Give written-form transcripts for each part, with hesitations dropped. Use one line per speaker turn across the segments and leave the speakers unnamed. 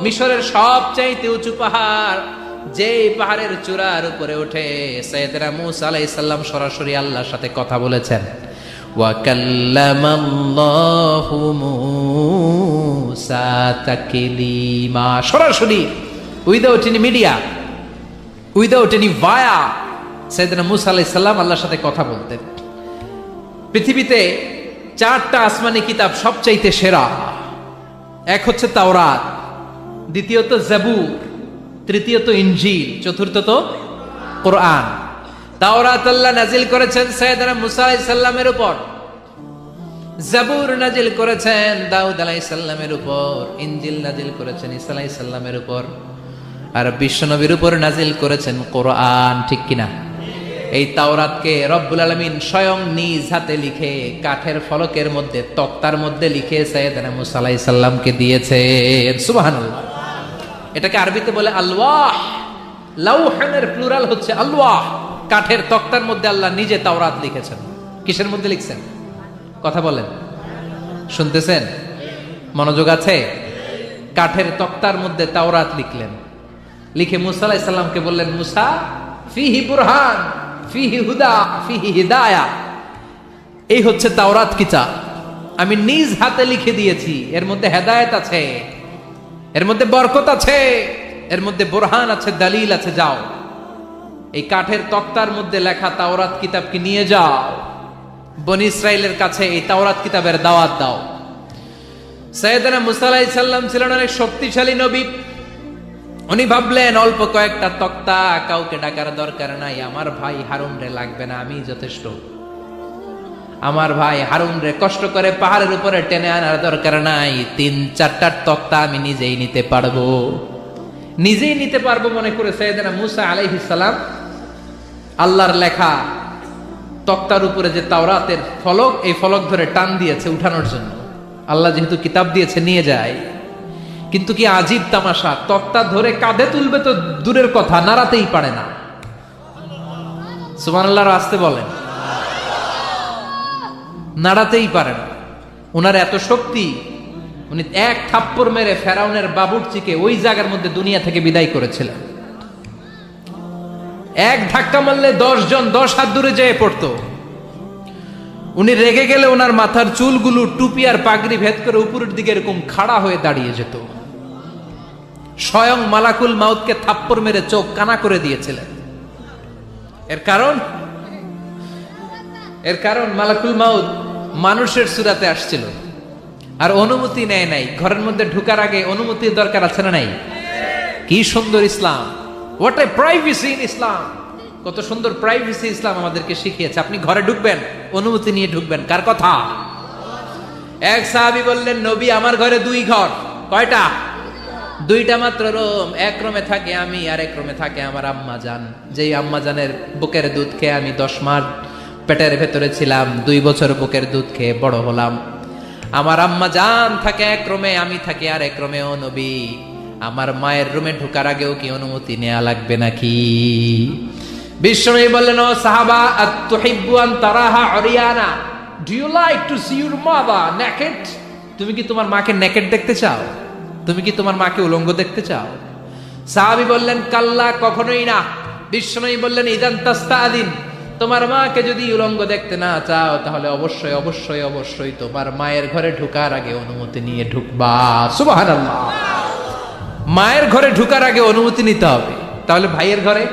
মিশরের সবচাইতে উঁচু পাহাড়, যেই পাহাড়ের চূড়ার উপরে উঠে সাইয়েদনা মূসা আলাইহিস সালাম সরাসরি আল্লাহর সাথে কথা বলেছেন। ওয়া কাল্লামাল্লাহু মূসা তাকলিমা, সরাসরি without any media, without any via সাইয়েদনা মূসা আলাইহিস সালাম আল্লাহর সাথে কথা বলতেন। পৃথিবীতে 4টা আসমানি কিতাব সবচাইতে সেরা। এক হচ্ছে তাওরাত, দ্বিতীয়ত জাবুর, তৃতীয়ত ইনজিল, চতুর্থত কোরআন। তাওরাত আল্লাহ নাজিল করেছেন সাইয়েদনা মূসা আলাইহিস সালামের উপর, জাবুর নাজিল করেছেন দাউদ আলাইহিস সালামের উপর, ইনজিল নাজিল করেছেন ঈসা আলাইহিস সালামের উপর, আর বিশ্বনবীর উপর নাজিল করেছেন কোরআন। ঠিক কিনা? এই তাওরাতকে রব্বুল আলামিন স্বয়ং নিজ হাতে লিখে কাঠের ফলকের মধ্যে, তক্তার মধ্যে লিখে সাইয়েদনা মূসা আলাইহিস সালামকে দিয়েছেন। সুবহানাল্লাহ। এটাকে আরবিতে বলে আলওয়াহ। লাউহের প্লুরাল হচ্ছে আলওয়াহ। কাঠের তক্তার মধ্যে আল্লাহ নিজে তাওরাত লিখেছেন। কিসের মধ্যে লিখছেন? কথা বলেন, শুনতেছেন? মনোযোগ আছে? কাঠের তক্তার মধ্যে তাওরাত লিখলেন, লিখে মূসা আলাইহিস সালামকে বললেন, মূসা ফিহি বুরহান, ফিহি হুদা, ফিহি হিদায়া। এই হচ্ছে তাওরাত কিতাব, আমি নিজ হাতে লিখে দিয়েছি। এর মধ্যে হেদায়েত আছে, এর মধ্যে বরকত আছে, এর মধ্যে বুরহান আছে, দলিল আছে। যাও এই কাঠের তক্তার মধ্যে লেখা তাওরাত কিতাবকে নিয়ে যাও, বনি ইসরাইলের কাছে এই তাওরাত কিতাবের দাওয়াত দাও। সাইয়েদনা মূসা আলাইহিস সালাম ছিলেন অনেক শক্তিশালী নবী। উনি ভাবলেন অল্প কয়েকটা তক্তা, কাউকে ডাকার দরকার নাই, আমার ভাই হারুন রে লাগবে না, আমি যথেষ্ট। আমার ভাই হারুন রে কষ্ট করে পাহাড়ের উপরে টেনে আনার দরকার নাই, 3-4টা তক্তা আমি নিজেই নিতে পারবো। নিজেই নিতে পারবো মনে করে সাইয়েদনা মূসা আলাইহিস সালাম আল্লাহর লেখা তক্তার উপরে যে তাওরাতের ফলক, এই ফলক ধরে টান দিয়েছে উঠানোর জন্য। আল্লাহ যেহেতু কিতাব দিয়েছে নিয়ে যায়, কিন্তু কি আজীব তামাশা, তক্তা ধরে কাঁধে তুলবে তো দূরের কথা, নাড়াতেই পারে না। সুবহানাল্লাহ আসতে বলেন, নাড়াতেই পারে না। ওনার এত শক্তি, উনি এক থাপ্পড় মেরে ফেরাউনের বাবুর্চিকে ওই জায়গার মধ্যে দুনিয়া থেকে বিদায় করেছিলেন। এক ধাক্কা মারলে 10 জন 10 হাত দূরে যেয়ে পড়তো। উনি রেগে গেলে ওনার মাথার চুলগুলো টুপি আর পাগড়ি ভেদ করে উপরের দিকে এরকম খাড়া হয়ে দাঁড়িয়ে যেত। স্বয়ং মালাকুল মাউতকে থাপ্পড় মেরে চোখ কানা করে দিয়েছিলেন। এর কারণ মালাকুল মাউত মানুষের সূরাতে আসছিল আর অনুমতি নেয় নাই। ঘরের মধ্যে ঢোকার আগে অনুমতির দরকার আছে না নাই? কি সুন্দর ইসলাম, হোয়াট এ প্রাইভেসি ইন ইসলাম। কত সুন্দর প্রাইভেসি ইসলাম আমাদেরকে শিখিয়েছে। আপনি ঘরে ঢুকবেন, অনুমতি নিয়ে ঢুকবেন। কার কথা? এক সাহাবী বললেন, নবী আমার ঘরে 2 ঘর। কয়টা? 2টা মাত্র রুম। এক রুমে থাকে আমি, আর এক রুমে থাকে আমার আম্মা জান। যেই আম্মা জানের বুকের দুধ খেয়ে আমি 10 মাস পেটের ভেতরে ছিলাম, 2 বছর বুকের দুধ খেয়ে বড় হলাম। আমার আম্মা জান থাকে এক রুমে, আমি থাকি আর এক রুমে। ও নবী, আমার মায়ের রুমে ঢোকার আগেও কি অনুমতি নেওয়া লাগবে নাকি? বিশ্বনবী বললেন, ও সাহাবা, আতুহিব্বু আন তারাহা উরিয়ানা, do you like to see your mother naked? তুমি কি তোমার মাকে নেকেড দেখতে চাও? তুমি কি তোমার মাকে উলঙ্গ দেখতে চাও? সাহাবী বললেন, কাল্লা, কখনোই না। বিশ্বনবী বললেন, ইদান তাস্তাদিন, তোমার মাকে যদি উলঙ্গ দেখতে না চাও তাহলে অবশ্যই অবশ্যই অবশ্যই তোমার মায়ের ঘরে ঢোকার আগে অনুমতি নিয়ে ঢুকবা। সুবহানাল্লাহ। মায়ের ঘরে ঢোকার আগে অনুমতি নিতে হবে। তাহলে ভাইয়ের ঘরে,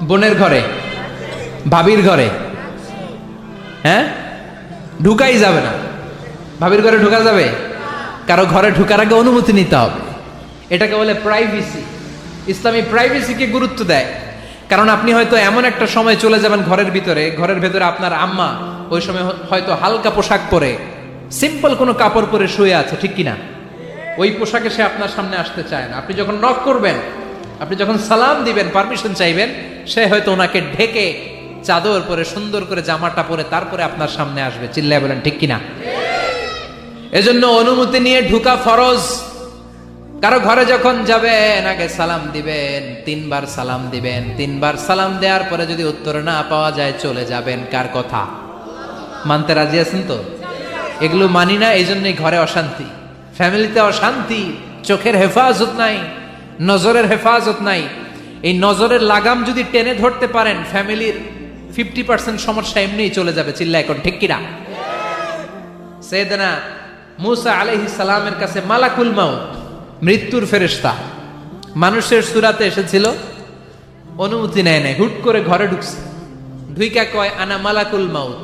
বোনের ঘরে, ভাবির ঘরে, হ্যাঁ, ঢুকাই যাবে না। ভাবির ঘরে ঢোকা যাবে? কারো ঘরে ঢোকার আগে অনুমতি নিতে হবে। এটাকে বলে প্রাইভেসি। ইসলামী প্রাইভেসিকে গুরুত্ব দেয়। কারণ আপনি হয়তো এমন একটা সময় চলে যাবেন ঘরের ভেতরে আপনার আম্মা ওই সময় হয়তো হালকা পোশাক পরে, সিম্পল কোনো কাপড় পরে শুয়ে আছে, ঠিক কিনা? ওই পোশাকে সে আপনার সামনে আসতে চায় না। আপনি যখন নক করবেন, আপনি যখন সালাম দিবেন, পারমিশন চাইবেন, সে হয়তো ওনাকে ঢেকে চাদর পরে সুন্দর করে জামাটা পরে তারপরে আপনার সামনে আসবে। চিল্লায় বলেন ঠিক কিনা? এজন্য অনুমতি নিয়ে ঢুকা ফরজ। কারো ঘরে যখন যাবেন আগে সালাম দিবেন, 3 বার সালাম দিবেন। 3 বার সালাম দেওয়ার পরে যদি উত্তর না পাওয়া যায় চলে যাবেন। কার কথা? মানতে রাজি আছেন তো? এগুলো মানি না, এই জন্যই ঘরে অশান্তি। ফ্যামিলিতে অশান্তি, চোখের হেফাজত নাই, নজরের হেফাজত নাই। এই নজরের লাগাম যদি টেনে ধরতে পারেন, ফ্যামিলির 50% সমস্যা এমনিই চলে যাবে। চিল্লা এখন ঠিক কিনা? সাইয়েদনা মুসা আলাইহিস সালামের কাছে মালাকুল মাউত, মৃত্যুর ফেরেশতা, মানুষের সূরাতে এসেছিল, অনুমতি নেয় নাই, হুট করে ঘরে ঢুকছে, ঢুইকা কয় আনা মালাকুল মাউত,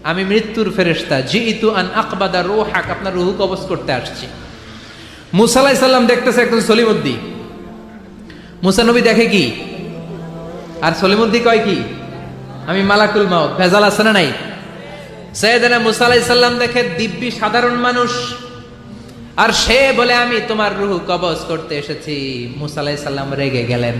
আমি মৃত্যুর ফেরেশতা, জিইতু আন আকবাদা রূহাক, আপনার রূহ কবজ করতে আসছি। মুসা আলাইহিস সালাম দেখতেছে একজন সলিমুদ্দি। মুসা নবী দেখে কি, আর সলিমুদ্দি কয় কি, আমি মালাকুল মাউত। ভেজাল আছে না নাই? সাইয়েদনা মুসা আলাইহিস সালাম দেখে দিব্যি সাধারণ মানুষ, আর সে বলে আমি তোমার রূহ কবজ করতে এসেছি। মুসা আলাইহিস সালাম রেগে গেলেন,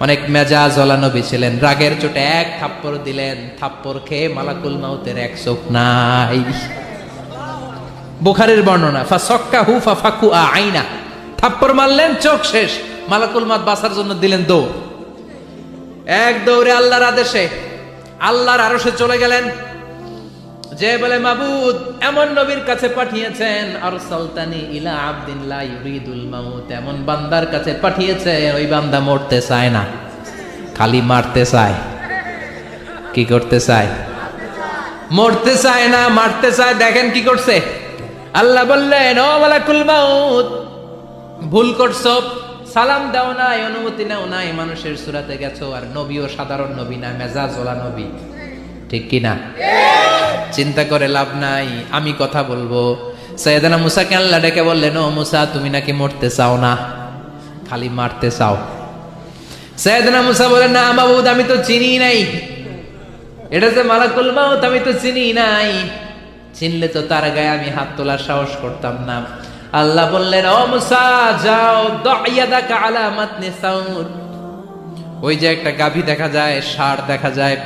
অনেক মেজাজওয়ালা নবী ছিলেন, রাগের চোটে এক থাপ্পড় দিলেন, থাপ্পড় খেয়ে মালাকুল মাউতের এক চোখ নাই। বুখারীর বর্ণনা, ফাসাক্কাহু ফাফাকুআ আইনা, থাপ্পড় মারলেন, চোখ শেষ। মালাকুল মাউত বাঁচার জন্য দিলেন দৌড়, এক দৌড়ে আল্লাহর আদেশে আল্লাহর আরশে চলে গেলেন, যে বলে মাবুদ এমন নবীর কাছে পাঠিয়েছেন, আরসালতানি ইলা আবদিন লা ইউরিদুল মাউত, এমন বান্দার কাছে পাঠিয়েছে ওই বান্দা মরতে চায় না, খালি মারতে চায়। কি করতে চায়? মরতে চায় না, মারতে চায়। দেখেন কি করছে আল্লাহ, বললেন ও মালাকুল মাউত, ভুল করছো, সালাম দাও নাই, অনুমতি নাও নাই, মানুষের সূরাতে গেছো, আর নবীও সাধারণ নবী না, মেজাজওয়ালা নবী। ঠিক কিনা? চিন্তা করে লাভ নাই, আমি কথা বলবো। সাইয়েদনা মুসাকে আল্লাহ ডেকে বললেন, ও মুসা, তুমি নাকি মরতে চাও না, খালি মারতে চাও। সাইয়েদনা মুসা বলেন, না মাবুদ, আমি তো চিনি নাই, এটা যে মালাকুল মাউত আমি তো চিনি নাই, চিনলে তো তার গায়ে আমি হাত তোলার সাহস করতাম না। আল্লাহ বললেন, ও মুসা যাও, দাইয়াদাকা আলা মাতনি সাউর, ওই যে একটা গাভী দেখা যায়, ষাঁড় দেখা যায়,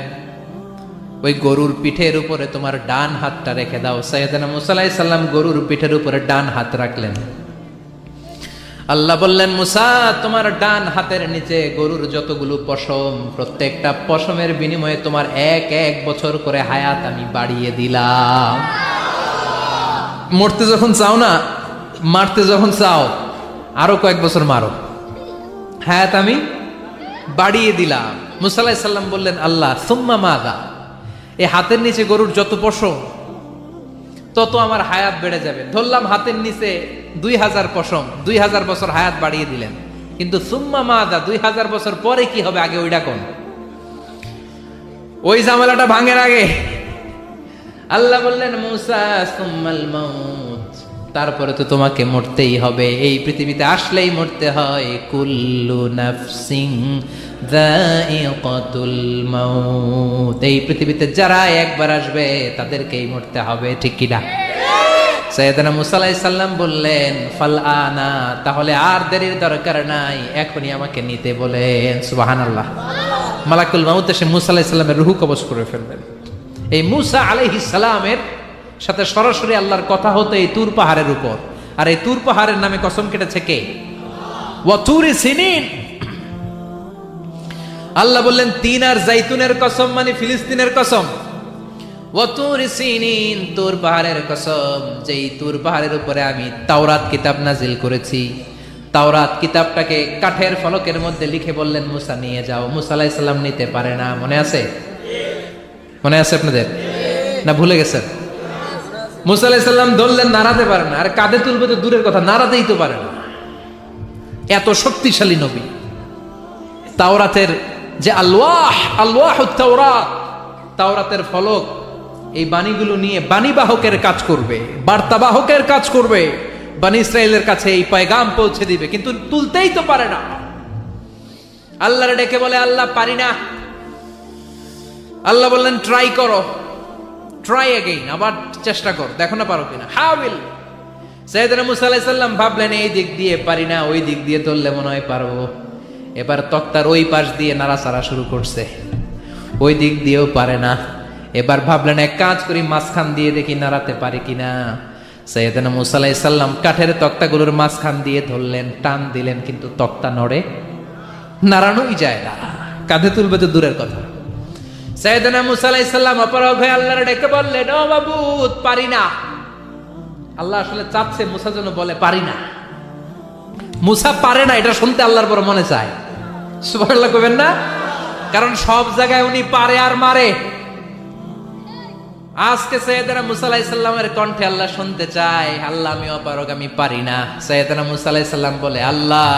ওই গরুর পিঠের উপরে তোমার ডান হাতটা রেখে দাও। সাইয়েদনা মুসা আলাইহিস সালাম গরুর পিঠের উপরে ডান হাত রাখলেন। আল্লাহ বললেন, মুসা, তোমার ডান হাতের নিচে গরুর যতগুলো পশম, প্রত্যেকটা পশমের বিনিময়ে তোমার এক এক বছর করে হায়াত আমি বাড়িয়ে দিলাম। মরতে যখন চাও না, মারতে যখন চাও, আরো কয়েক বছর মারো, হায়াত আমি বাড়িয়ে দিলাম। মুসা আলাইহিস সালাম বললেন, আল্লাহ সুম্মা মাযা, এই হাতের নিচে গরুর যত পশম, তত আমার হায়াত বেড়ে যাবে। ধরলাম হাতের নিচে 2000 পশম, 2000 বছর হায়াত বাড়িয়ে দিলেন, কিন্তু সুম্মা মাযা, 2000 বছর পরে কি হবে, আগে ওইটা কোন, ওই ঝামেলাটা ভাঙের আগে। আল্লাহ বললেন, মুসা সুম্মাল মাউত, তারপরে তো তোমাকে মরতেই হবে, এই পৃথিবীতে আসলেই মরতে হয়। কুল্লু নাফসিন যায়িকাতুল মাউত, এই পৃথিবীতে যারা একবার আসবে তাদেরকেই মরতে হবে। ঠিক কিনা? সাইয়েদনা মুসা আলাইহিস সালাম বললেন, ফাল আনা, তাহলে আর দেরির দরকার নাই, এখনই আমাকে নিতে বলেন। সুবহানাল্লাহ। মালাকুল মাউত এসে মুসা আলাইহিস সালামের রূহ কবজ করে ফেলবেন। এই মুসা আলাইহিস সালামের সাথে সরাসরি আল্লাহর কথা হতো এই তুর পাহাড়ের উপর, আর এই তুর পাহাড়ের নামে কসম কেটেছে কে? ওয়া তুরি সিনিন। আল্লাহ বললেন, তিন আর জাইতুনের কসম, মানে ফিলিস্তিনের কসম। ওয়া তুরি সিনিন, তুর পাহাড়ের কসম, যেই তুর পাহাড়ের উপরে আমি তাওরাত কিতাব নাজিল করেছি। তাওরাত কিতাবটাকে কাঠের ফলকের মধ্যে লিখে বললেন, মুসা নিয়ে যাও। মুসা আলাইহিস সালাম নিতে পারে না, মনে আছে? মনে আছে আপনাদের না ভুলে গেছেন? মুসা আলাইহিস সালাম ধরলেন, নাড়াতে পারে না, আর কাঁধে তুলবে তো দূরের কথা, নাড়াতেই তো পারে না, এত শক্তিশালী নবী। তাওরাতের যে আলওয়াহুত তাওরাত, তাওরাতের ফলক, এই বাণীগুলো নিয়ে বাণীবাহকের কাজ করবে, বার্তাবাহকের কাজ করবে, বনী ইসরাইলের কাছে এই পয়গাম পৌঁছে দিবে, কিন্তু তুলতেই তো পারে না। আল্লাহরে ডেকে বলে, আল্লাহ পারি না। আল্লাহ বললেন, ট্রাই করো, ট্রাই এগেইন, আবার চেষ্টা কর, দেখো না পারো কিনা। হাউইল। সাইয়েদনা মুসা আলাইহিস সালাম ভাবলেন, এই দিক দিয়ে পারি না, ওই দিক দিয়ে ধরলে মনে হয় পারবো। এবার তক্তার ওই পাশ দিয়ে নাড়াচাড়া শুরু করছে, ওই দিক দিয়েও পারে না। এবার ভাবলেন, এক কাজ করি, মাঝখান দিয়ে দেখি নাড়াতে পারি কিনা। সাইয়েদনা মুসা আলাইহিস সালাম কাঠের তক্তাগুলোর মাঝখান দিয়ে ধরলেন, টান দিলেন, কিন্তু তক্তা নড়ে, নাড়ানোই যায় না, কাঁধে তুলবে তো দূরের কথা। সাইয়েদনা মুসা আলাইহিস সালাম অপরাগ হয়ে আল্লাহর ডেকে বললেন, ও মাবুদ, পারি না। আল্লাহ আসলে চাচ্ছে মুসা যেন বলে পারি না। মুসা পারে না এটা শুনতে আল্লাহর বড় মনে চায়। সুবহানাল্লাহ কইবেন না? কারণ সব জায়গায় উনি পারে আর মারে। আজকে সাইয়েদনা মুসা আলাইহিস সালামের কণ্ঠে আল্লাহ শুনতে চায়, আল্লাহ আমি অপারগ, আমি পারি না। সাইয়েদনা মুসা আলাইহিস সালাম বলে, আল্লাহ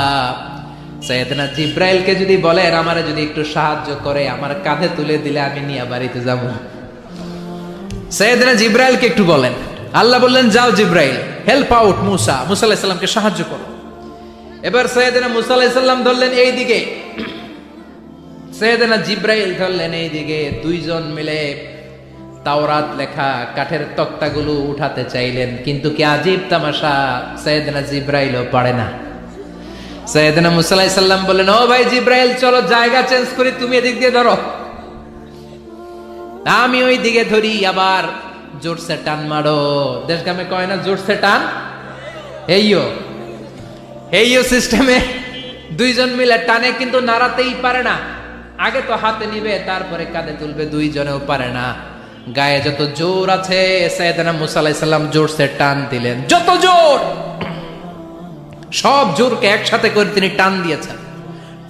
সাইয়েদনা জিব্রাইলকে যদি বলেন আমারে যদি একটু সাহায্য করে, আমার কাঁধে তুলে দিলে আমি নিয়ে বাড়িতে যাব। সাইয়েদনা জিব্রাইলকে একটু বলেন। আল্লাহ বললেন, যাও জিব্রাইল, হেল্প আউট মুসা, মুসা আলাইহিস সালামকে সাহায্য করো। এবার সাইয়েদনা মুসা আলাইহিস সালাম ধরলেন এই দিকে, সাইয়েদনা জিব্রাইল ধরলেন এই দিকে। দুইজন মিলে তাওরাত লেখা কাঠের তক্তাগুলো উঠাতে চাইলেন, কিন্তু কি আজীব তামাশা, সাইয়েদনা জিব্রাইলও পারে না। সাইয়েদনা মুসা আলাইহিস সালাম বললেন, ও ভাই জিব্রাইল, চলো জায়গা চেঞ্জ করি, তুমি এদিক দিয়ে ধরো, আমি ওই দিকে ধরি। আবার জোরসে টান মারো। দেশগামে কয় না জোরসে টান, এইও সিস্টেমে দুইজন মিলে টানে, কিন্তু নাড়াতেই পারে না। আগে তো হাতে নিবে, তারপরে কাঁধে তুলবে, দুইজনেও পারে না। গায়ে যত জোর আছে সাইয়েদনা মুসা আলাইহিস সালাম জোরসে টান দিলেন, যত জোর, সব জোরকে একসাথে করে তিনি টান দিয়েছেন।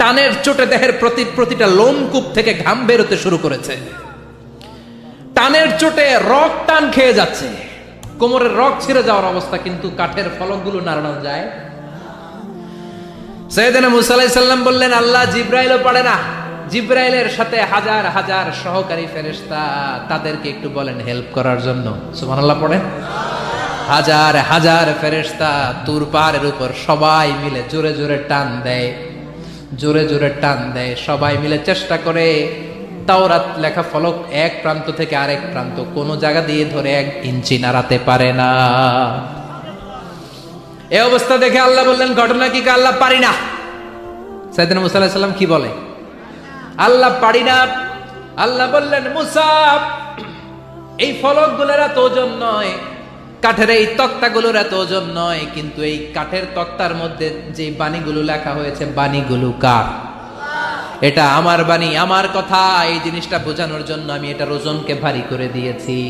টানের চোটে দেহের প্রতিটা লোমকূপ থেকে ঘাম বেরোতে শুরু করেছে। টানের চোটে রক টান খেয়ে যাচ্ছে, কোমরের রক ছিঁড়ে যাওয়ার অবস্থা, কিন্তু কাঠের ফলকগুলো নাড়ানো যায়। সাইয়েদনা মুসা আলাইহিস সালাম বললেন, আল্লাহ জিব্রাইলও পারে না। জিব্রাইলের সাথে হাজার হাজার সহকারী ফেরেশতা, তাদেরকে একটু বলেন হেল্প করার জন্য। সুবহানাল্লাহ পড়েন। হাজার হাজার ফেরেশতা তুর পাহাড়ের উপর সবাই মিলে জোরে জোরে টান দেয়, জোরে জোরে টান দেয়। সবাই মিলে চেষ্টা করে তাওরাত লেখা ফলক এক প্রান্ত থেকে আরেক প্রান্ত কোন জায়গা দিয়ে ধরে 1 ইঞ্চি নাড়াতে পারে না। এই অবস্থা দেখে আল্লাহ বললেন, ঘটনা কি? আল্লাহ পারি না। সাইয়েদনা মুসা আলাইহিস সালাম কি বলে? আল্লাহ পারি না। আল্লাহ বললেন, মুসা, এই ফলকগুলোর এত ওজন নয়, কাঠের এই তক্তাগুলোর এত ওজন নয়, কিন্তু এই কাঠের তক্তার মধ্যে যে বাণীগুলো লেখা হয়েছে, বাণীগুলো কার? এটা আমার বাণী, আমার কথা। এই জিনিসটা বোঝানোর জন্য আমি এটার ওজনকে ভারী করে দিয়েছি।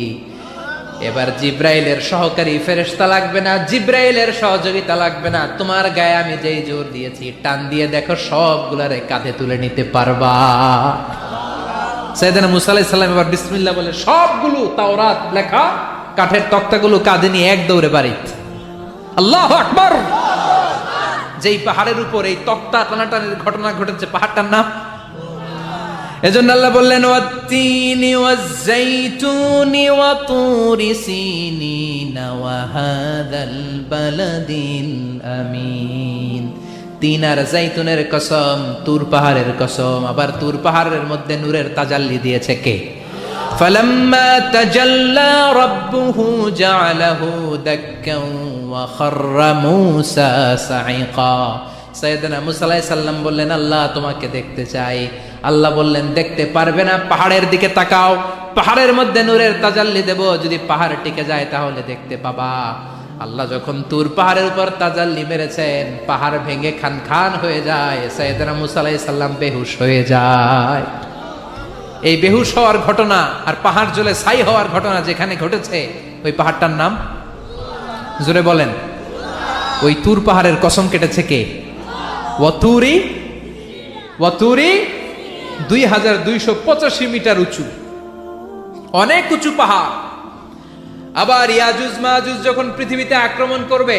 এবার জিব্রাইলের সহকারী ফেরেশতা লাগবে না, জিব্রাইলের সহযোগিতা লাগবে না। তোমার গায়ে আমি যেই জোর দিয়েছি, টান দিয়ে দেখো সবগুলারে কাঁধে তুলে নিতে পারবা। সাইয়েদনা মুসা আলাইহিস সালাম এবার বিসমিল্লাহ বলে সবগুলো তাওরাত লেখা কাঠের তক্তাগুলো কাঁধে নিয়ে এক দৌড়ে বাড়িতে। আল্লাহু আকবার। যেই পাহাড়ের উপর এই তক্তা টানাটানির ঘটনা ঘটেছে, পাহাড়টার নাম, এজন্য আল্লাহ বললেন, ওয়াত-তিনি ওয়াজ-যাইতুনি ওয়া তুরি সিনিনা ওয়া হাযাল বালাদিল আমিন। তিন আর যাইতুনের কসম, তুর পাহাড়ের কসম। আবার তুর পাহাড়ের মধ্যে নূরের তাজাল্লি দিয়েছে কে? ফালাম্মা তাজাল্লা রাব্বুহু জাআলাহু দাক্কান ওয়া খাররা মূসা সাঈকা। সাইয়েদনা মুসা আলাইহিস সালাম বললেন, আল্লাহ তোমাকে দেখতে চাই। আল্লাহ বললেন, দেখতে পারবে না, পাহাড়ের দিকে তাকাও, পাহাড়ের মধ্যে নূরের তাজাল্লি দেব, যদি পাহাড় টিকে যায় তাহলে দেখতে পাবা। আল্লাহ যখন তুর পাহাড়ের উপর তাজাল্লি মেরেছেন, পাহাড় ভেঙে খান খান হয়ে যায়। সাইয়েদনা মুসা আলাইহিস সালাম বেহুশ হয়ে যায়। এই বেহুশ হওয়ার ঘটনা আর পাহাড় জ্বলে ছাই হওয়ার ঘটনা যেখানে ঘটেছে, ওই পাহাড়টার নাম জোরে বলেন। ওই তুর পাহাড়ের কসম কেটেছে কে? ওয়াতুরি, ওয়াতুরি 2285 মিটার উঁচু, অনেক উঁচু পাহাড়। আবার ইয়াজুজ মাজুজ যখন পৃথিবীতে আক্রমণ করবে,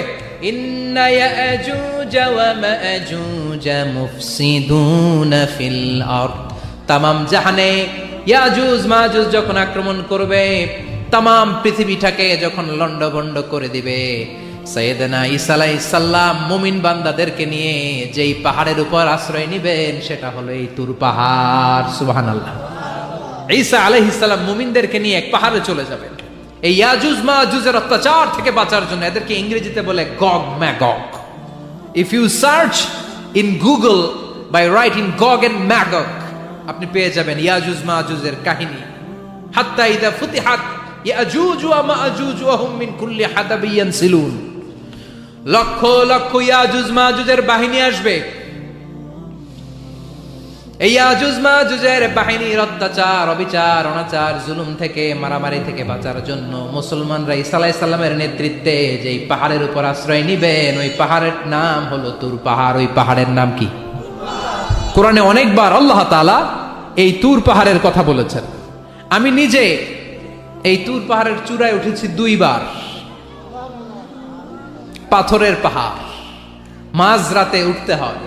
ইন্না ইয়াজুজ ওয়া মাজুজ মুফসিদুনা ফিল আরদ। তামাম জাহানে ইয়াজুজ মাজুজ যখন আক্রমণ করবে, তামাম পৃথিবীটাকে যখন লন্ডভন্ড করে দিবে, সাইয়েদনা ঈসা আলাইহিস সালাম মুমিন বান্দাদেরকে নিয়ে যেই পাহাড়ের উপর আশ্রয় নেবেন, সেটা হলো এই তুর পাহাড়। সুবহানাল্লাহ। ঈসা আলাইহিস সালাম মুমিনদেরকে নিয়ে এক পাহাড়ে চলে যাবেন এই ইয়াজুজ মাজুজের অত্যাচার থেকে বাঁচার জন্য। এদেরকে ইংরেজিতে বলে Gog Magog. If you search in Google by writing Gog and Magog, আপনি পেয়ে যাবেন ইয়াজুজ মাজুজের কাহিনী। হাত্তা ইদা ফুতিহাত ইয়াজুজ ওয়া মাজুজ ওয়া হুম মিন কুল্লি হাদাবিন ইয়ানসিলুন। লক্ষ লক্ষ ইয়াজুজ মাজুজের বাহিনী আসবে, এই ইয়াজুজ মাজুজের বাহিনীর অত্যাচার, অবিচার, অনাচার, জুলুম থেকে, মারামারি থেকে বাঁচার জন্য মুসলমানরা ঈসা আলাইহিস সালামের নেতৃত্বে যেই পাহাড়ের উপর আশ্রয় নিবেন, ওই পাহাড়ের নাম হলো তুর পাহাড়। ওই পাহাড়ের নাম কি? কোরআনে অনেকবার আল্লাহ তাআলা এই তুর পাহাড়ের কথা বলেছেন। আমি নিজে এই তুর পাহাড়ের চূড়ায় উঠেছি 2 বার। পাথরের পাহাড়, মাঝরাতে উঠতে হয়।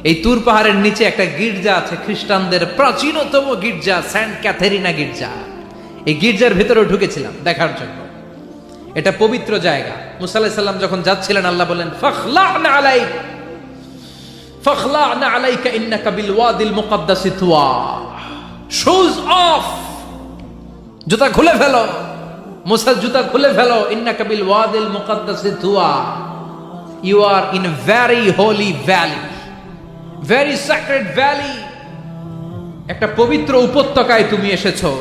এই তুর পাহাড়ের নিচে একটা গির্জা আছে, খ্রিস্টানদের প্রাচীনতম গির্জা, সেন্ট ক্যাথেরিনা গির্জা। এই গির্জার ভিতরে ঢুকেছিলাম দেখার জন্য। এটা পবিত্র জায়গা। মুসা আলাইহিস সালাম যখন যাচ্ছিলেন, আল্লাহ বলেন ফাখলা'না আলাইক ফাখলা'না আলাইকা ইন্নাকা বিল ওয়াদিল মুকাদ্দাসি তুয়া। শুজ অফ, জুতা খুলে ফেলো। মুসা জুতা খুলে ফেলো। ইন্নাকা বিল ওয়াদিল মুকাদ্দাসি তুয়া। You are in a very holy valley, very sacred valley। একটা পবিত্র উপত্যকায় তুমি এসেছো।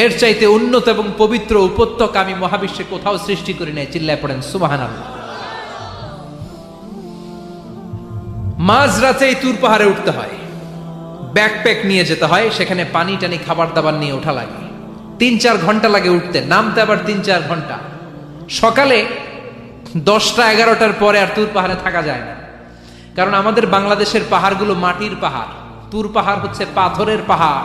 এর চাইতে উন্নত এবং পবিত্র উপত্যকা আমি মহাবিশ্বে কোথাও সৃষ্টি করি নাই। চিল্লায় পড়েন সুবহানাল্লাহ। মাঝরাতে এই তুর পাহাড়ে উঠতে হয়, ব্যাকপ্যাক নিয়ে যেতে হয়, সেখানে পানি টানি খাবার দাবার নিয়ে ওঠা লাগে। 3-4 ঘন্টা লাগে উঠতে, নামতে আবার 3-4 ঘন্টা। সকালে 10টা-11টার পরে আর তুর পাহাড়ে থাকা যায় না, কারণ আমাদের বাংলাদেশের পাহাড়গুলো মাটির পাহাড়, তুর পাহাড় হচ্ছে পাথরের পাহাড়।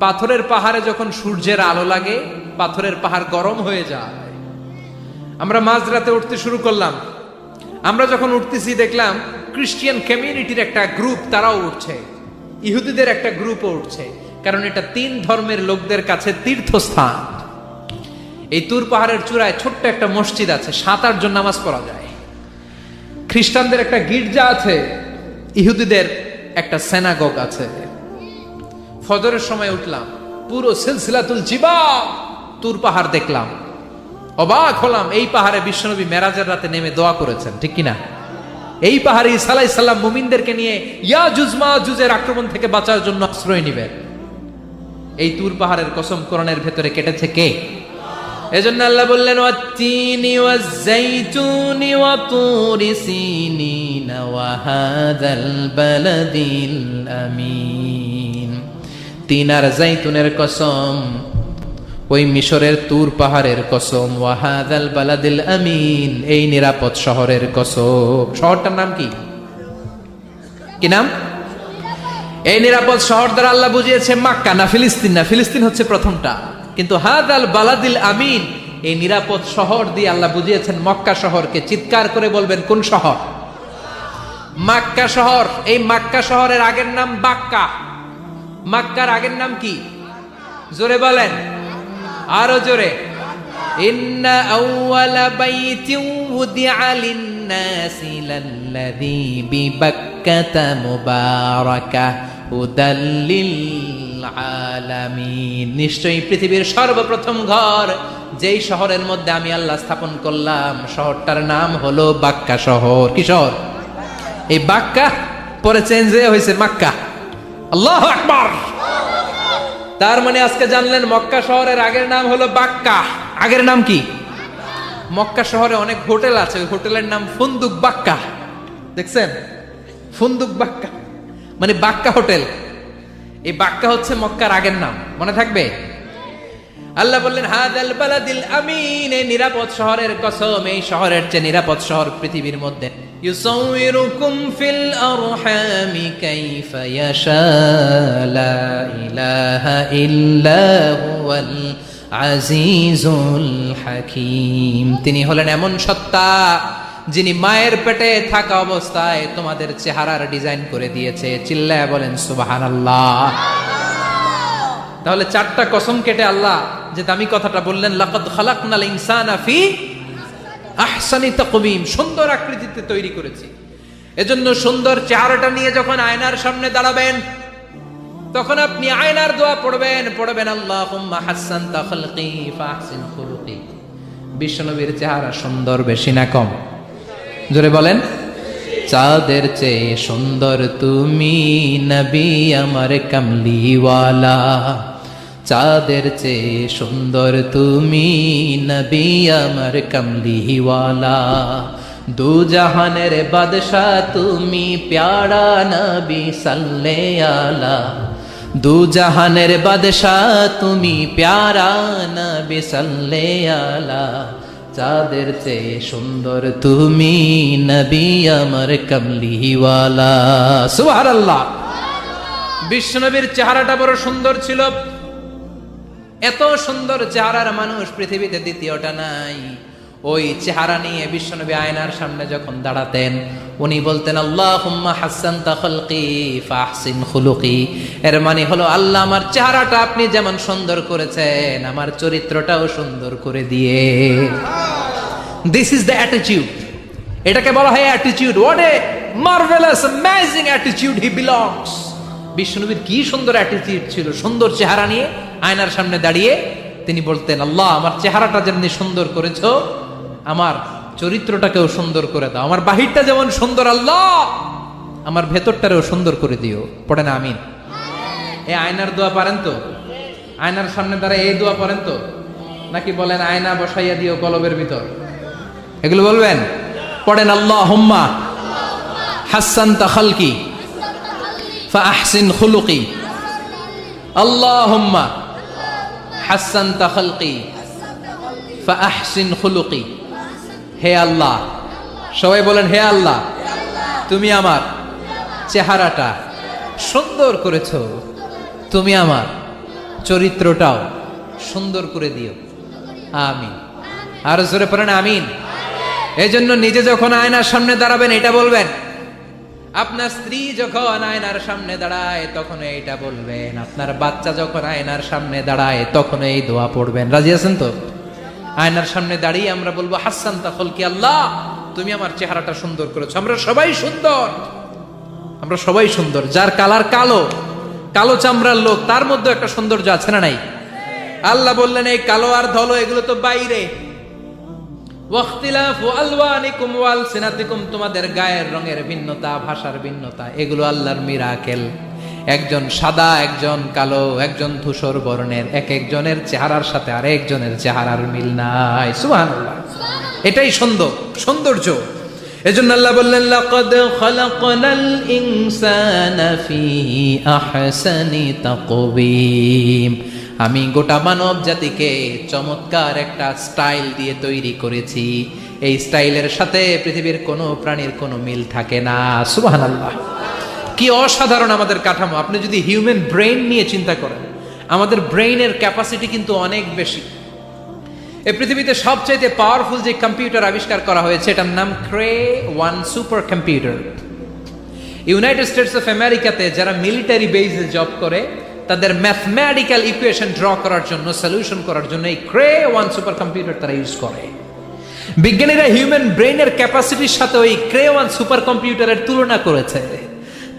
পাথরের পাহাড়ে যখন সূর্যের আলো লাগে, পাথরের পাহাড় গরম হয়ে যায়। আমরা মাঝরাতে উঠতে শুরু করলাম। আমরা যখন উঠতেছি দেখলাম খ্রিস্টিয়ান কমিউনিটির একটা গ্রুপ, তারাও উঠছে। ইহুদিদের একটা গ্রুপও উঠছে, কারণ এটা 3 ধর্মের লোকদের কাছে তীর্থস্থান। এই তুর পাহাড়ের চূড়ায় ছোট্ট একটা মসজিদ আছে, 7-8 জন নামাজ পড়া যায়। খ্রিস্টানদের একটা গির্জা আছে, ইহুদিদের একটা সিনাগগ আছে। ফজরের সময় উঠলাম, পুরো সিলসিলাতুল জিবাল তুর পাহাড় দেখলাম। অবাক হলাম, এই পাহাড়ে বিশ্বনবী মেরাজের রাতে নেমে দোয়া করেছেন, ঠিক কিনা? এই পাহাড়ে ঈসা আলাইহিস সালাম মুমিনদেরকে নিয়ে ইয়াজুজ মাজুজের আক্রমণ থেকে বাঁচার জন্য আশ্রয় নেবেন। এই তুর পাহাড়ের কসম কোরআনের ভেতরে কেটেছে কে? এজন্য আল্লাহ বললেন ওয়াত-তিনি ওয়াজ-যাইতুনি ওয়া তুরি সিনিন ওয়া হাযাল বালাদিল আমিন। তিন আর যাইতুনের কসম, ওই মিশরের তুর পাহাড়ের কসম, ওয়া হাযাল বালাদিল আমিন, এই নিরাপদ শহরের কসম। শহরটার নাম কি? কি নাম? এই নিরাপদ শহর দ্বারা আল্লাহ বুঝিয়েছে মক্কা, না ফিলিস্তিন না। ফিলিস্তিন হচ্ছে প্রথমটা, কিন্তু হাযাল বালাদিল আমিন, এই নিরাপদ শহর দিয়ে আল্লাহ বুঝিয়েছেন মক্কা শহরকে। চিৎকার করে বলবেন কোন শহর? মক্কা শহর। এই মক্কা শহরের আগের নাম বাক্কা। মক্কার আগের নাম কি? জোরে বলেন, আরো জোরে। ইন্না আউওয়ালা বাইতিন উদিআ লিন-নাসি লাল্লাযী বিবাক্কাতা মুবারাকা হুদাল লিল আলামিন। নিশ্চয়ই পৃথিবীর সর্বপ্রথম ঘর যেই শহরের মধ্যে আমি আল্লাহ স্থাপন করলাম, শহরটার নাম হলো বাক্কা শহর। কি শহর? এই বাক্কা পরে চেঞ্জ হয়েছে মক্কা। আল্লাহু আকবার। তার মানে আজকে জানলেন মক্কা শহরের আগের নাম হলো বাক্কা। আগের নাম কি? মক্কা শহরে অনেক হোটেল আছে, ওই হোটেলের নাম ফুন্দুক বাক্কা। দেখছেন? ফুন্দুক বাক্কা মানে বাক্কা হোটেল। এই বাক্কা হচ্ছে মক্কার আগের নাম, মনে থাকবে? আল্লাহ বললেন হাযাল বালাদিল আমিন, এই নিরাপদ শহরের কসম, এই শহরের চেয়ে নিরাপদ শহর পৃথিবীর মধ্যে। ইউসাউইরুকুম ফিল আরহামি কাইফা ইয়াশা লা ইলাহা ইল্লা হুয়াল আজিজুল হাকীম। তিনি হলেন এমন সত্তা যিনি মায়ের পেটে থাকা অবস্থায় তোমাদের চেহারার ডিজাইন করে দিয়েছে। চিল্লায়া বলেন সুবহানাল্লাহ। তাহলে 4টা কসম কেটে আল্লাহ যে দামি কথাটা বললেন, লাকাদ খালাকনাল ইনসানা ফি আহসানি তাকওয়িম, সুন্দর আকৃতিতে তৈরি করেছি। এজন্য সুন্দর চেহারাটা নিয়ে যখন আয়নার সামনে দাঁড়াবেন, তখন আপনি আয়নার দোয়া পড়বেন আল্লাহুম্মা হাসসানতা খালকি ফাহসিন খুলুকি। বিশ্বনবীর চেহারা সুন্দর বেশি না কম? জোরে বলেন। চাঁদের চেয়ে সুন্দর তুমি নবী আমার কামলিওয়ালা, চাঁদের চেয়ে সুন্দর তুমি নবী আমার কামলিওয়ালা। দু জাহানের বাদশাহ তুমি প্যারা নবী সাল্লে আলা, দু জাহানের বাদশাহ তুমি প্যারা নবী সাল্লে আলা, চাঁদের চেয়ে সুন্দর তুমি নবী আমার কামলিওয়ালা। সুবহানাল্লাহ। বিশ্বনবীর চেহারাটা বড় সুন্দর ছিল, এত সুন্দর চেহারার মানুষ পৃথিবীতে দ্বিতীয়টা নাই। ওই চেহারা নিয়ে বিশ্বনবী আয়নার সামনে যখন দাঁড়াতেন উনি বলতেন আল্লাহুম্মা হাসসানতা খালকি ফাহসিন খুলুকি। এর মানে হলো আল্লাহ আমার চেহারাটা আপনি যেমন সুন্দর করেছেন আমার চরিত্রটাও সুন্দর করে দিয়ে। দিস ইজ দ্য অ্যাটিটিউড, এটাকে বলা হয় attitude. What a marvellous amazing attitude he belongs. বিশ্বনবীর কি সুন্দর অ্যাটিটিউড ছিল, সুন্দর চেহারা নিয়ে আয়নার সামনে দাঁড়িয়ে তিনি বলতেন আল্লাহ আমার চেহারাটা যেমনি সুন্দর করেছো আমার চরিত্রটাকেও সুন্দর করে দাও, আমার বাহিরটা যেমন সুন্দর আল্লাহ আমার ভেতরটারেও সুন্দর করে দিও। পড়েন আমিন। এই আয়নার দোয়া পারেন তো? আয়নার সামনে দাঁড়ায় এই দোয়া পড়েন তো? নাকি বলেন আয়না বসাইয়া দিও কলবের ভিতর? এগুলো বলবেন? পড়েন আল্লাহুম্মা হাসসানতা খালকি ফাহসিন খুলুকি, আল্লাহুম্মা হাসসানতা খালকি ফাহসিন খুলুকি। হে আল্লাহ, সবাই বলেন হে আল্লাহ তুমি আমার চেহারাটা সুন্দর করেছো, তুমি আমার চরিত্রটাও সুন্দর করে দিও। আমিন। আর জোরে পড়েন আমিন। এই জন্য নিজে যখন আয়নার সামনে দাঁড়াবেন এটা বলবেন, আপনার স্ত্রী যখন আয়নার সামনে দাঁড়ায় তখন এইটা বলবেন, আপনার বাচ্চা যখন আয়নার সামনে দাঁড়ায় তখন এই দোয়া পড়বেন। রাজি আছেন তো? আয়নার সামনে দাঁড়িয়ে আমরা বলবো হাসসানতা খালকি, আল্লাহ তুমি আমার চেহারাটা সুন্দর করেছো। আমরা সবাই সুন্দর, আমরা সবাই সুন্দর। যার কালার কালো, কালো চামড়ার লোক, তার মধ্যে একটা সৌন্দর্য আছে না নাই? আল্লাহ বললেন এই কালো আর ধলো এগুলো তো বাইরে, ওয়াখতিলাফু আলওয়ানিকুম ওয়া আলসিনাতিকুম, তোমাদের গায়ের রঙের ভিন্নতা, ভাষার ভিন্নতা, এগুলো আল্লাহর মিরাকেল। একজন সাদা, একজন কালো, একজন ধূসর বর্ণের, এক একজনের চেহারার সাথে আরেকজনের চেহারার মিল নাই। সুবহানাল্লাহ। এটাই সৌন্দর্য। এজন্য আল্লাহ বললেন লাকাদ খালাকনাল ইনসানা ফি আহসানি তাকওয়িম, আমি গোটা মানব জাতিকে চমৎকার একটা স্টাইল দিয়ে তৈরি করেছি। এই স্টাইলের সাথে পৃথিবীর কোনো প্রাণীর কোনো মিল থাকে না। সুবহানাল্লাহ। কি অসাধারণ আমাদের কাঠামো। আপনি যদি হিউম্যান ব্রেইন নিয়ে চিন্তা করেন, আমাদের ব্রেইনের ক্যাপাসিটি কিন্তু অনেক বেশি। এই পৃথিবীতে সবচাইতে পাওয়ারফুল যে কম্পিউটার আবিষ্কার করা হয়েছে এটার নাম Cray one super computer. United States of আমেরিকাতে যারা মিলিটারি বেসে জব করে তাদের ম্যাথমেটিক্যাল ইকুয়েশন ড্র করার জন্য, সলিউশন করার জন্য এই ক্রে-1 সুপার কম্পিউটার তারা ইউজ করে। বিজ্ঞানীরা হিউম্যান ব্রেইনের ক্যাপাসিটির সাথে ওই ক্রে-1 সুপার কম্পিউটারের তুলনা করেছে।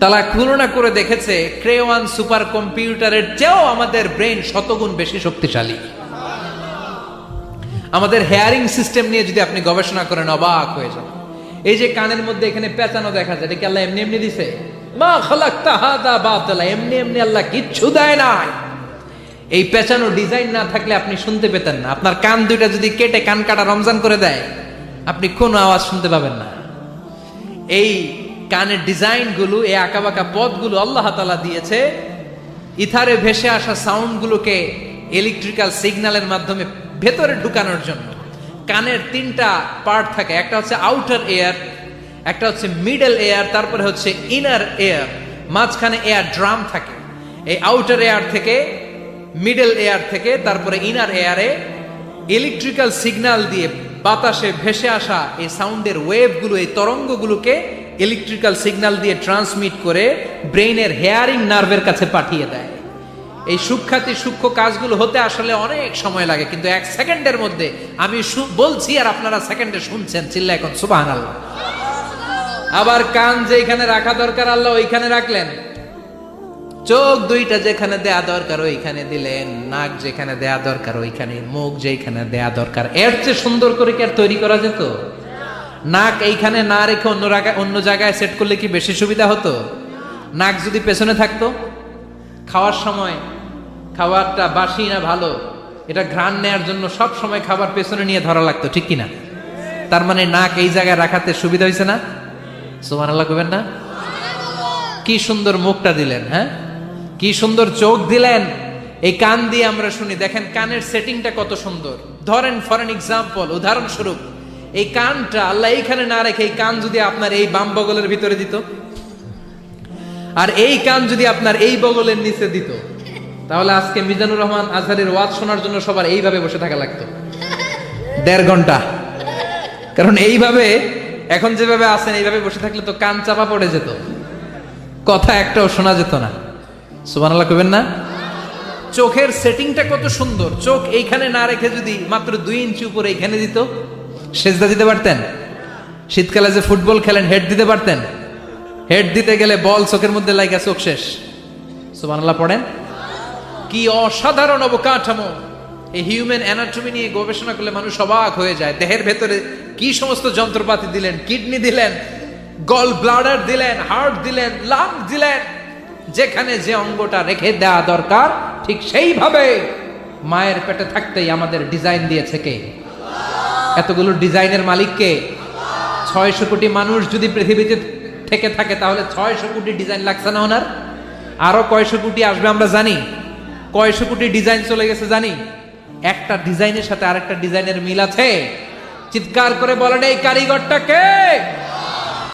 তারা তুলনা করে দেখেছে ক্রে-1 সুপার কম্পিউটারের চেয়েও আমাদের ব্রেইন শতগুণ বেশি শক্তিশালী। আমাদের হেয়ারিং সিস্টেম নিয়ে যদি আপনি গবেষণা করেন অবাক হয়ে যাবেন। এই যে কানের মধ্যে এখানে পেঁচানো দেখা যায়, এটা কি আল্লাহ এমনি এমনি দিছে? মা খালাকতা হাদা বাতিলা, এমনি এমনি আল্লাহ কিচ্ছু দেয় নাই। এই পেঁচানো ডিজাইন না থাকলে আপনি শুনতে পেতেন না। আপনার কান দুইটা যদি কেটে কান কাটা রমজান করে দেয় আপনি কোনো আওয়াজ শুনতে পাবেন না। এই কানের ডিজাইন গুলো, এই আঁকাবাঁকা পথগুলো আল্লাহ তাআলা দিয়েছে ইথারে ভেসে আসা সাউন্ড গুলোকে ইলেকট্রিক্যাল সিগন্যালের মাধ্যমে ভেতরে ঢুকানোর জন্য। কানের 3টা পার্ট থাকে, একটা হচ্ছে আউটার এয়ার, একটা হচ্ছে মিডল এয়ার, তারপরে হচ্ছে ইনার এয়ার, মাঝখানে এয়ার ড্রাম থাকে। এই আউটার এয়ার থেকে, মিডল এয়ার থেকে তারপরে ইনার এয়ারে ইলেকট্রিক্যাল সিগন্যাল দিয়ে বাতাসে ভেসে আসা এই সাউন্ডের ওয়েভগুলো, এই তরঙ্গগুলোকে ইলেকট্রিক্যাল সিগন্যাল দিয়ে ট্রান্সমিট করে ব্রেইনের হেয়ারিং নার্ভের কাছে পাঠিয়ে দেয়। এই সূক্ষ্ম কাজগুলো হতে আসলে অনেক সময় লাগে, কিন্তু 1 সেকেন্ডের মধ্যে আমি বলছি আর আপনারা সেকেন্ডে শুনছেন। চিল্লা এখন সুবহানাল্লাহ। আবার কান যেখানে রাখা দরকার আল্লাহ ওইখানে রাখলেন, চোখ দুইটা যেখানে দেয়া দরকার ওইখানে দিলেন, নাক যেখানে দেয়া দরকার ওইখানে, মুখ যেখানে দেয়া দরকার। এর চেয়ে সুন্দর করে কি আর তৈরি করা যেত? নাক এইখানে না রেখে অন্য জায়গায় সেট করলে কি বেশি সুবিধা হতো? নাক যদি পেছনে থাকতো, খাওয়ার সময় খাবারটা বাসি না ভালো এটা ঘ্রাণ নেয়ার জন্য সব সময় খাবার পেছনে নিয়ে ধরা লাগতো, ঠিক কিনা? তার মানে নাক এই জায়গায় রাখাতে সুবিধা হয়েছে না? সুবহানাল্লাহ কইবেন না? কি সুন্দর মুখটা দিলেন, হ্যাঁ, কি সুন্দর চোখ দিলেন। এই কান দিয়ে আমরা শুনি, দেখেন কানের সেটিংটা কত সুন্দর। ধরেন ফর এন এক্সাম্পল, উদাহরণস্বরূপ, এই কানটা আল্লাহ এইখানে না রেখে এই কান যদি আপনার এই বাম বগলের ভিতরে দিত, আর এই কান যদি আপনার এই বগলের নিচে দিত, তাহলে আজকে মিজানুর রহমান আজহারের ওয়াজ শোনার জন্য সবার এইভাবে বসে থাকা লাগতো 1.5 ঘন্টা। কারণ এইভাবে এখন যেভাবে আছেন এইভাবে বসে থাকলে তো কান চাপা পড়ে যেত, কথা একটাও শোনা যেত না। সুবহানাল্লাহ কইবেন না? চোখের সেটিংটা কত সুন্দর। চোখ এইখানে না রেখে যদি মাত্র 2 ইঞ্চি উপরে এইখানে দিত, সেজদা দিতে পারতেন? শীতকালে যে ফুটবল খেলেন, হেড দিতে পারতেন? হেড দিতে গেলে বল চোখের মধ্যে লাগা চোখ শেষ। সুবহানাল্লাহ পড়েন। কি অসাধারণ অবকাঠামো! এই হিউম্যান অ্যানাটমি নিয়ে গবেষণা করলে মানুষ অবাক হয়ে যায়। দেহের ভেতরে কি সমস্ত যন্ত্রপাতি দিলেন, কিডনি দিলেন, গল ব্লাডার দিলেন, হার্ট দিলেন, লাং দিলেন। যেখানে যে অঙ্গটা রেখে দেওয়া দরকার ঠিক সেইভাবে মায়ের পেটে থাকতেই আমাদের ডিজাইন দিয়েছে কে? এতগুলো ডিজাইনের মালিক কে? 600 কোটি মানুষ যদি পৃথিবীতে থেকে থাকে তাহলে 600 কোটি ডিজাইন লাগছে না ওনার? আরো কয়শো কোটি আসবে আমরা জানি। কয়শো কোটি ডিজাইন চলে গেছে জানি। একটা ডিজাইনের সাথে আরেকটা ডিজাইনের মিল আছে। চিৎকার করে বলেন, এই কারিগরটা কে?